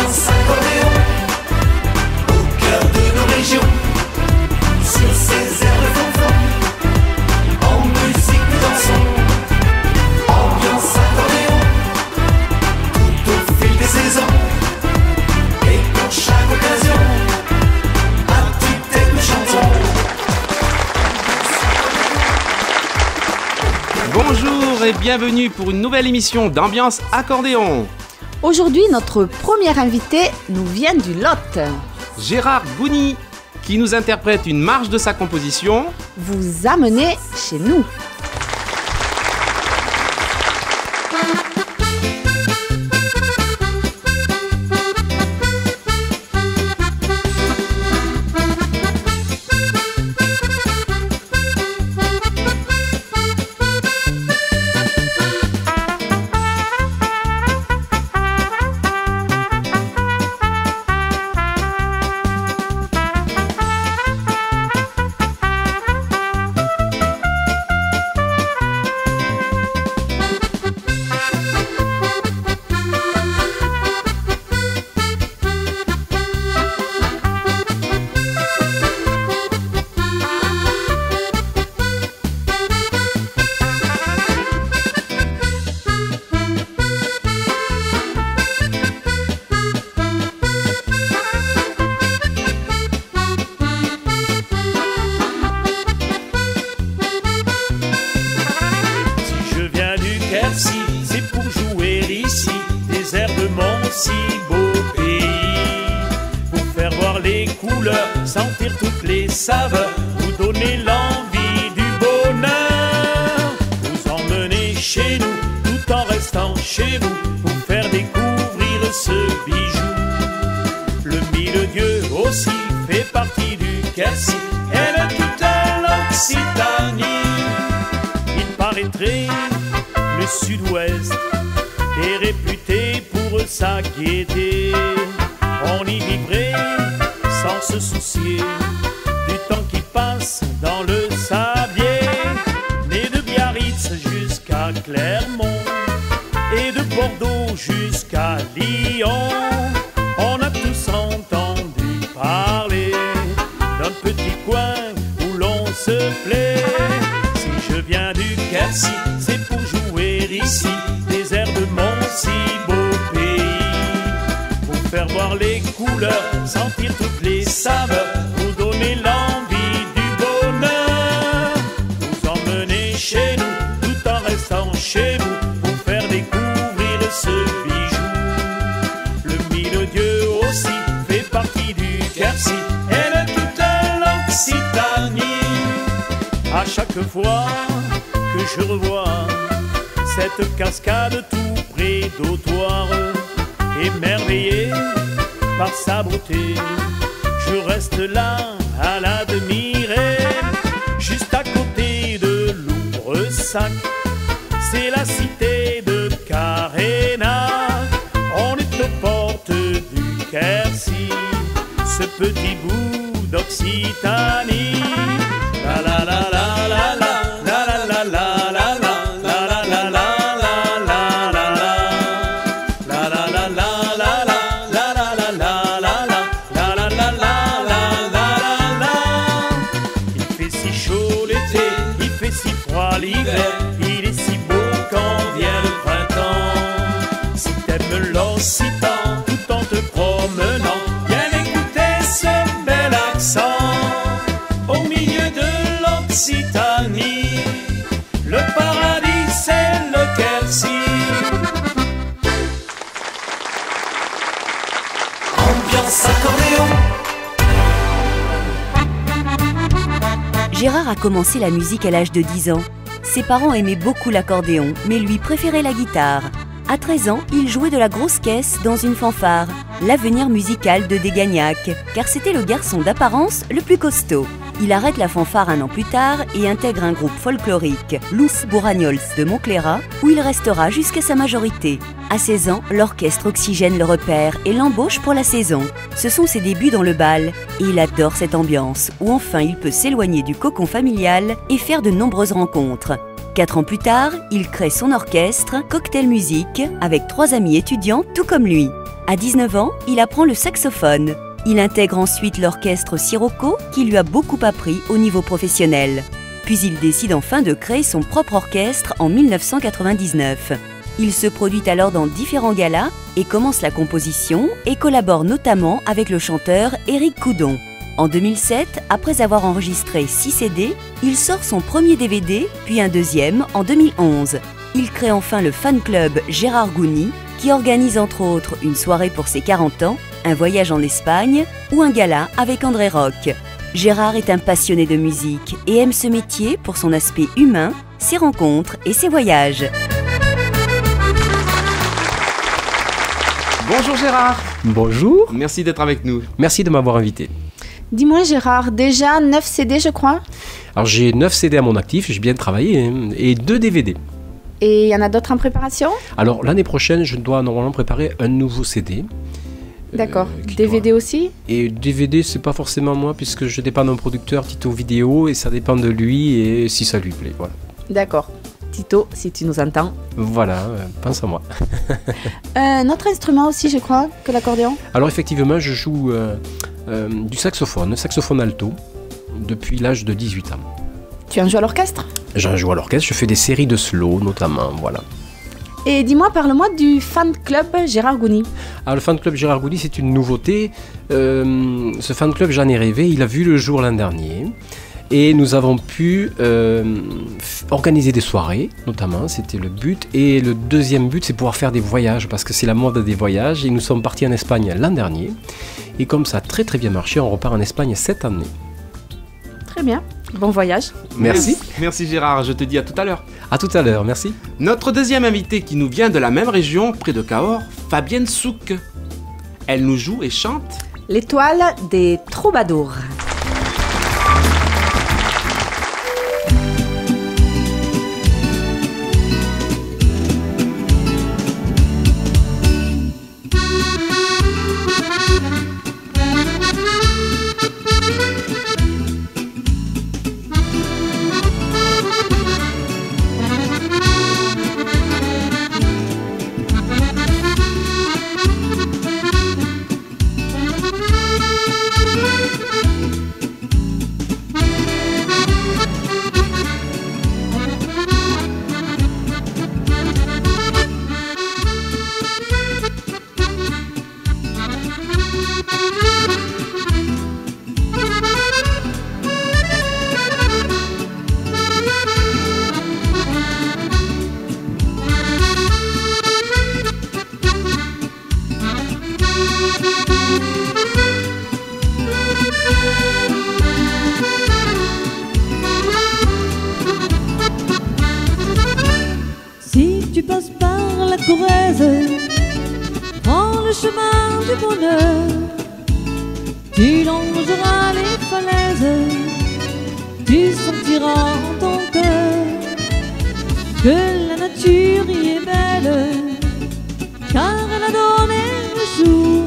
Ambiance accordéon au cœur de nos régions. Sur ces airs de fanfan, en musique nous dansons. Ambiance accordéon tout au fil des saisons. Et pour chaque occasion, à tue-tête nous chantons. Bonjour et bienvenue pour une nouvelle émission d'Ambiance Accordéon. Aujourd'hui, notre premier invité nous vient du Lot. Gérard Gouni, qui nous interprète une marche de sa composition. Vous amenez chez nous. C'est pour jouer ici des airs de mon si beau pays. Pour faire voir les couleurs, sentir toutes les saveurs, vous donner l'envie du bonheur. Vous emmener chez nous tout en restant chez vous, pour faire découvrir ce bijou. Le Mille-Dieu aussi fait partie du Quercy, elle toute l'Occitanie. Il paraîtrait le Sud-Ouest est réputé pour sa gaieté. On y vivrait sans se soucier du temps qui passe dans le sablier. Né de Biarritz jusqu'à Clermont et de Bordeaux jusqu'à Lyon, on a tous entendu parler d'un petit coin où l'on se plaît. Si je viens du Quercy, c'est pour jouer ici des airs de mon si beau pays. Pour faire voir les couleurs, sentir toutes les saveurs, vous donner l'envie du bonheur. Vous emmener chez nous tout en restant chez vous, pour faire découvrir ce bijou. Le Mille-Dieu aussi fait partie du Quercy, elle est toute l'Occitanie. À chaque fois que je revois cette cascade tout près d'Autoire, émerveillé par sa beauté, je reste là à l'admirer. Juste à côté de Louvresac, c'est la cité de Carénac. On est aux portes du Quercy, ce petit bout d'Occitanie. La la la la la la. Il est si beau quand vient le printemps. Si t'aimes l'Occitan tout en te promenant, viens écouter ce bel accent. Au milieu de l'Occitanie, le paradis c'est le Quercy. Ambiance accordéon. Gérard a commencé la musique à l'âge de 10 ans. Ses parents aimaient beaucoup l'accordéon, mais lui préférait la guitare. À 13 ans, il jouait de la grosse caisse dans une fanfare, l'avenir musical de Dégagnac, car c'était le garçon d'apparence le plus costaud. Il arrête la fanfare un an plus tard et intègre un groupe folklorique, Lous Bouragnols de Montcléra, où il restera jusqu'à sa majorité. À 16 ans, l'orchestre Oxygène le repère et l'embauche pour la saison. Ce sont ses débuts dans le bal, et il adore cette ambiance, où enfin il peut s'éloigner du cocon familial et faire de nombreuses rencontres. 4 ans plus tard, il crée son orchestre, Cocktail Musique, avec 3 amis étudiants tout comme lui. À 19 ans, il apprend le saxophone. Il intègre ensuite l'orchestre Sirocco qui lui a beaucoup appris au niveau professionnel. Puis il décide enfin de créer son propre orchestre en 1999. Il se produit alors dans différents galas et commence la composition et collabore notamment avec le chanteur Éric Coudon. En 2007, après avoir enregistré 6 CD, il sort son premier DVD, puis un deuxième en 2011. Il crée enfin le fan club Gérard Gouny, qui organise entre autres une soirée pour ses 40 ans, un voyage en Espagne ou un gala avec André Rock. Gérard est un passionné de musique et aime ce métier pour son aspect humain, ses rencontres et ses voyages. Bonjour Gérard. Bonjour, Merci d'être avec nous. merci de m'avoir invité. Dis-moi Gérard, déjà 9 CD je crois. Alors j'ai 9 CD à mon actif, j'ai bien travaillé, hein, et 2 DVD. Et il y en a d'autres en préparation? Alors l'année prochaine, je dois normalement préparer un nouveau CD. D'accord. qui DVD doit- aussi? Et DVD, c'est pas forcément moi, puisque je dépends d'un producteur, Tito Vidéo, et ça dépend de lui et si ça lui plaît. Voilà, D'accord. Tito, si tu nous entends. voilà, pense à moi. Un autre instrument aussi je crois que l'accordéon? Alors effectivement, je joue du saxophone alto, depuis l'âge de 18 ans. Tu en joues à l'orchestre? J'en joue à l'orchestre, je fais des séries de slow notamment, voilà. Et dis-moi, parle-moi du fan club Gérard Gouny. Alors le fan club Gérard Gouny, c'est une nouveauté. Ce fan club, j'en ai rêvé, il a vu le jour l'an dernier. Et nous avons pu organiser des soirées, notamment, c'était le but. Et le deuxième but, c'est pouvoir faire des voyages, parce que c'est la mode des voyages. Et nous sommes partis en Espagne l'an dernier. Et comme ça a très très bien marché, on repart en Espagne cette année. Très bien. Bon voyage. Merci. Merci Gérard, je te dis à tout à l'heure. À tout à l'heure, merci. Notre deuxième invitée qui nous vient de la même région, près de Cahors, Fabienne Souk. Elle nous joue et chante. L'étoile des troubadours. Si tu passes par la Corrèze, prends le chemin du bonheur. Tu longeras les falaises, tu sentiras en ton cœur que la nature y est belle, car elle a donné le jour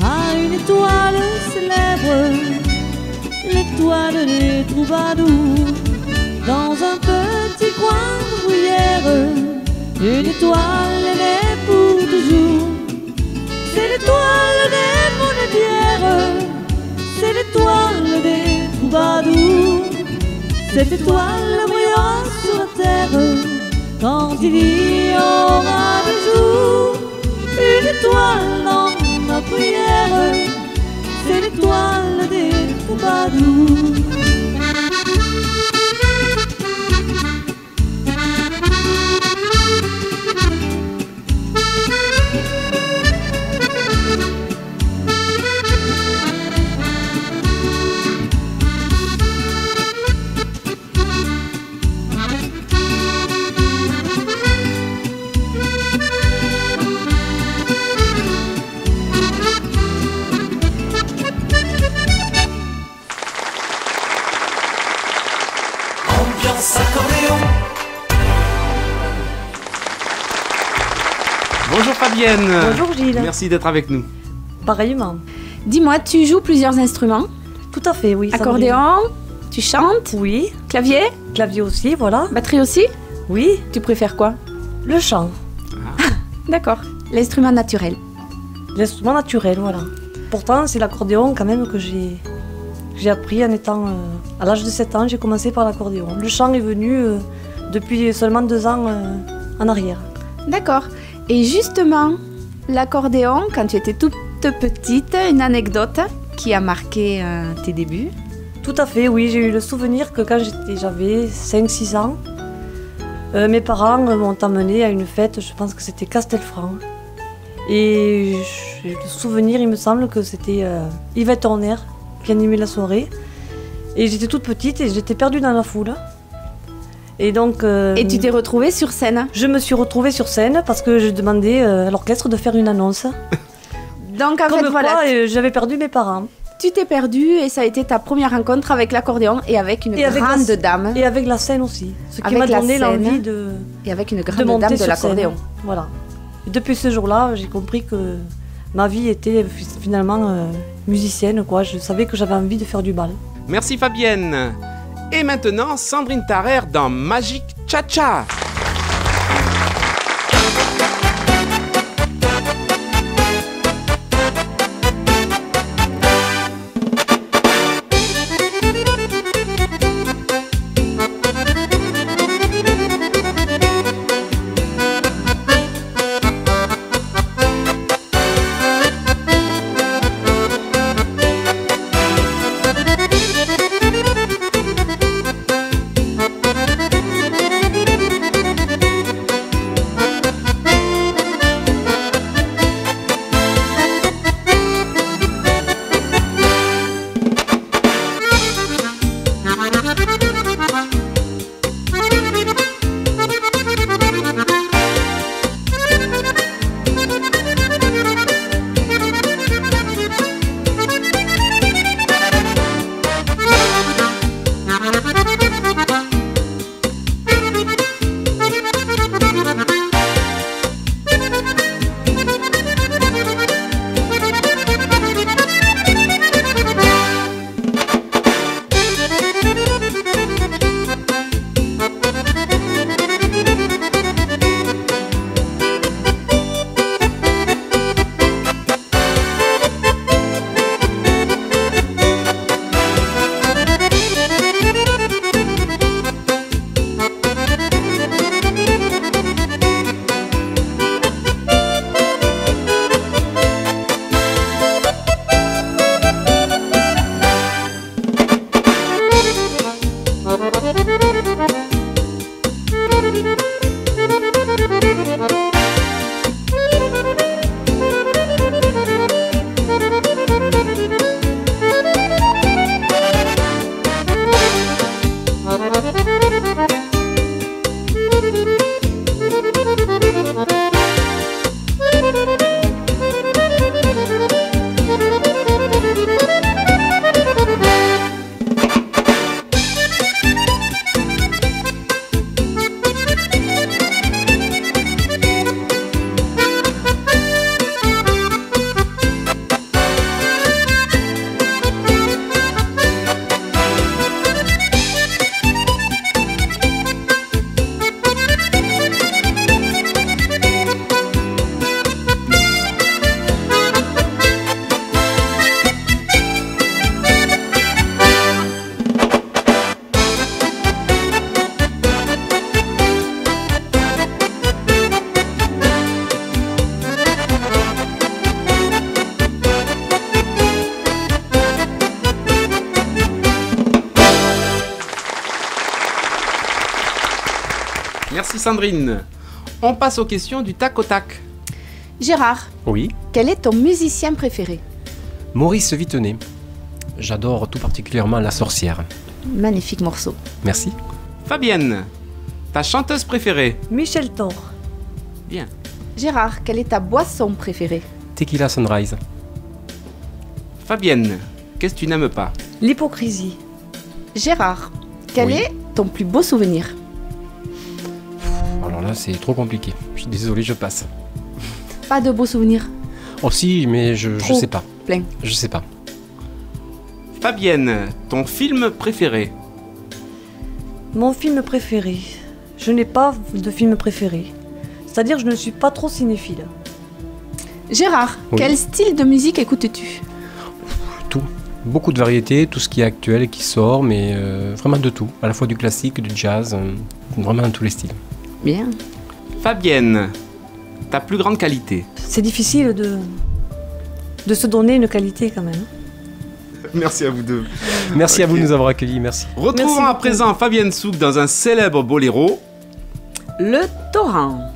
à une étoile célèbre, l'étoile des troubadours. Dans un petit coin de bruyère, une étoile elle est pour toujours. C'est l'étoile des monadières, c'est l'étoile des troubadours. Cette étoile brillera sur la terre quand il y aura des jours. Une étoile dans ma prière, c'est l'étoile des troubadours. Ambiance accordéon. Bonjour Fabienne. Bonjour Gilles. Merci d'être avec nous. Pareillement. Dis-moi, tu joues plusieurs instruments? Tout à fait, oui. ça Accordéon, tu chantes, me dit. Oui. clavier, Clavier aussi, voilà. batterie aussi? Oui. Tu préfères quoi? Le chant. D'accord. L'instrument naturel. L'instrument naturel, voilà. Pourtant, c'est l'accordéon quand même que j'ai appris en étant... à l'âge de 7 ans, j'ai commencé par l'accordéon. Le chant est venu depuis seulement 2 ans en arrière. D'accord. Et justement, l'accordéon, quand tu étais toute petite, une anecdote qui a marqué tes débuts? Tout à fait, oui. J'ai eu le souvenir que quand j'avais 5-6 ans, mes parents m'ont emmenée à une fête, je pense que c'était Castelfranc. Et j'ai le souvenir, il me semble que c'était Yvette Horner qui animait la soirée. Et j'étais toute petite et j'étais perdue dans la foule. Et donc... Et tu t'es retrouvée sur scène? Je me suis retrouvée sur scène parce que je demandais à l'orchestre de faire une annonce. Donc en Comme fait, voilà, quoi, j'avais perdu mes parents. tu t'es perdue et ça a été ta première rencontre avec l'accordéon et avec une grande dame. Et avec la scène aussi. Ce qui Avec m'a la donné scène. l'envie de Et avec une de grande monter dame de sur l'accordéon. scène. Voilà. Et depuis ce jour-là, j'ai compris que ma vie était finalement musicienne, quoi. Je savais que j'avais envie de faire du bal. Merci Fabienne. Et maintenant, Sandrine Tarrer dans Magic Cha-Cha. Merci Sandrine. On passe aux questions du tac au tac. Gérard, Oui. quel est ton musicien préféré? Maurice Vitenet. J'adore tout particulièrement La Sorcière. Magnifique morceau. Merci. Fabienne, ta chanteuse préférée? Michel Thor. Bien. Gérard, quelle est ta boisson préférée? Tequila Sunrise. Fabienne, qu'est-ce que tu n'aimes pas? L'hypocrisie. Gérard, quel Oui. est ton plus beau souvenir? Alors là, c'est trop compliqué. Je suis désolé, je passe. Pas de beaux souvenirs? Oh si, mais je Trop. sais pas. Plein. Je sais pas. Fabienne, ton film préféré? Mon film préféré. Je n'ai pas de film préféré. C'est-à-dire que je ne suis pas trop cinéphile. Gérard, Oui. quel style de musique écoutes-tu? Tout. Beaucoup de variétés, tout ce qui est actuel et qui sort, mais vraiment de tout. À la fois du classique, du jazz, vraiment dans tous les styles. Bien. Fabienne, ta plus grande qualité? C'est difficile de se donner une qualité quand même. Merci à vous deux. Merci à vous de nous avoir accueillis, merci. Retrouvons Merci à beaucoup. présent Fabienne Souk dans un célèbre boléro. Le torrent.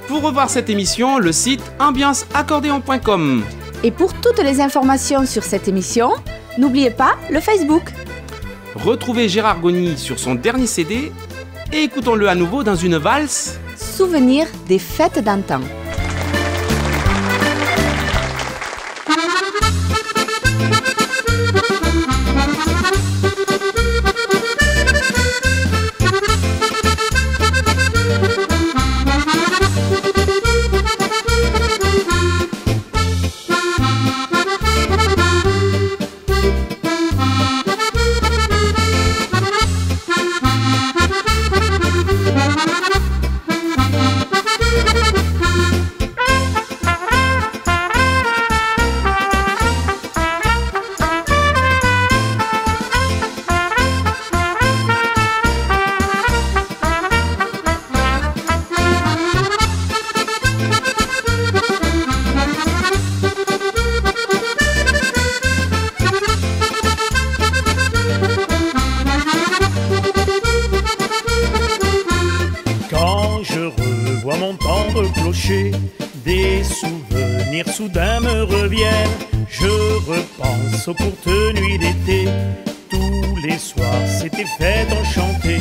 Pour revoir cette émission, le site ambianceaccordéon.com. Et pour toutes les informations sur cette émission, n'oubliez pas le Facebook. Retrouvez Gérard Goni sur son dernier CD et écoutons-le à nouveau dans une valse. Souvenir des fêtes d'antan. Je repense aux courtes nuits d'été, tous les soirs c'était fête enchantée.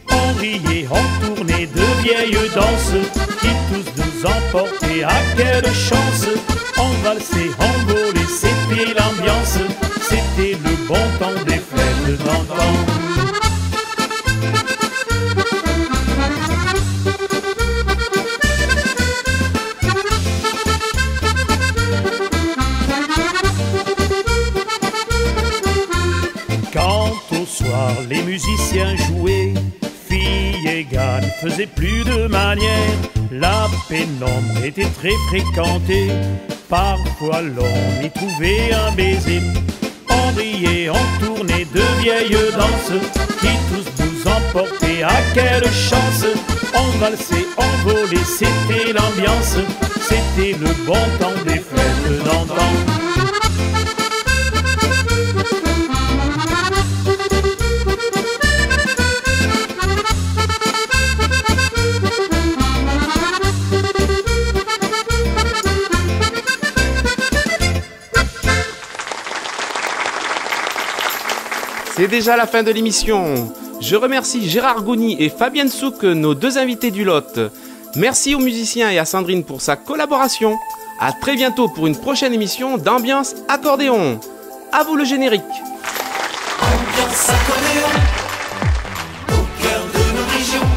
On riait, on tournait de vieilles danses qui tous nous emportaient. À quelle chance! On valsait, on volait, c'était l'ambiance, c'était le bon temps des fêtes d'antan. Quand au soir les musiciens jouaient, filles égales faisaient plus de manière. La pénombre était très fréquentée, parfois l'on y trouvait un baiser. On riait, on tournait de vieilles danses qui tous nous emportaient. À quelle chance! On valsait, on volait, c'était l'ambiance, c'était le bon temps des fêtes d'antan. C'est déjà la fin de l'émission. Je remercie Gérard Gouny et Fabienne Souk, nos deux invités du Lot. Merci aux musiciens et à Sandrine pour sa collaboration. À très bientôt pour une prochaine émission d'Ambiance Accordéon. À vous le générique. Ambiance accordéon, au cœur de nos régions,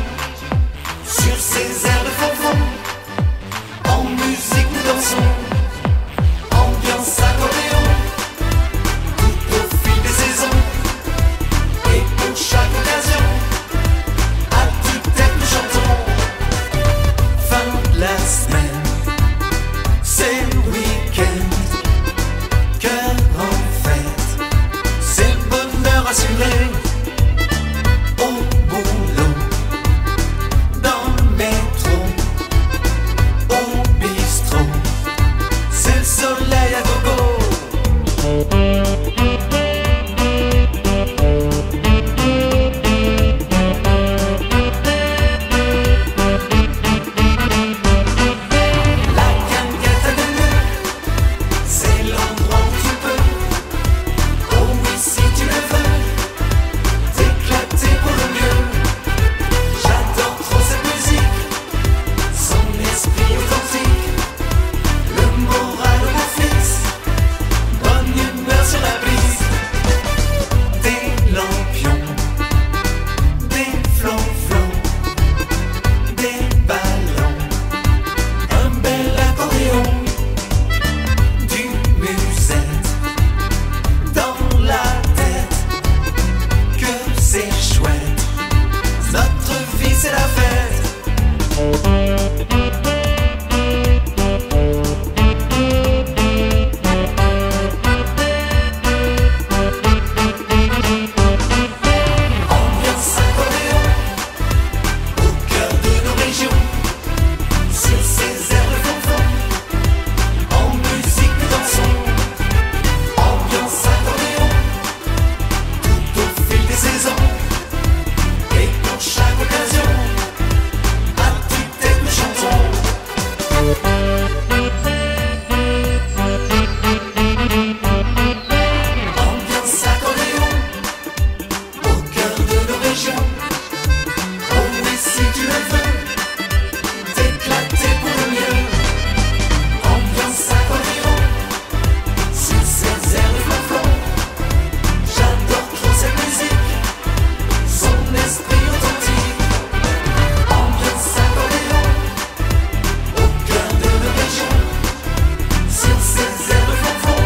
sur ces airs de fanfon, en musique nous dansons. Ambiance accordéon, tout au fil des saisons, et pour chaque occasion, à tue-tête nous chantons. Fin de la semaine, c'est le week-end, cœur en fête, c'est le bonheur assuré. Au boulot, dans le métro, au bistrot, c'est le soleil à gogo. La guinguette à deux nœuds, c'est l'endroit où tu peux, oh oui si tu le veux, t'éclater pour le mieux. J'adore trop cette musique, son esprit authentique, le moral au beau fixe, bonne humeur sur la piste. Des lampions, des flonflons, des ballons, un bel accordéon, du musette dans la tête, que c'est chouette, notre vie c'est la fête. Ambiance accordéon, au cœur de nos régions, sur ces airs de fanfon, en musique nous dansons. Ambiance accordéon, tout au fil des saisons, et pour chaque occasion, à tue-tête nous chantons. Ambiance accordéon, au cœur de nos régions, oh oui si tu le veux, t'éclater pour le mieux. Ambiance accordéon, sur ces airs de flonflon, j'adore trop cette musique, son esprit authentique. Ambiance accordéon, au cœur de nos régions, sur ces airs de flonflon,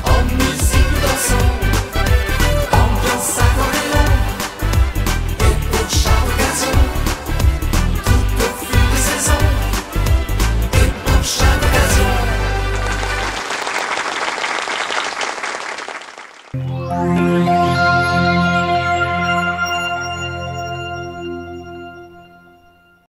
en musique nous dansons. Ambiance accordéon, et pour chaque occasion, tout au fil des saisons, et pour chaque occasion.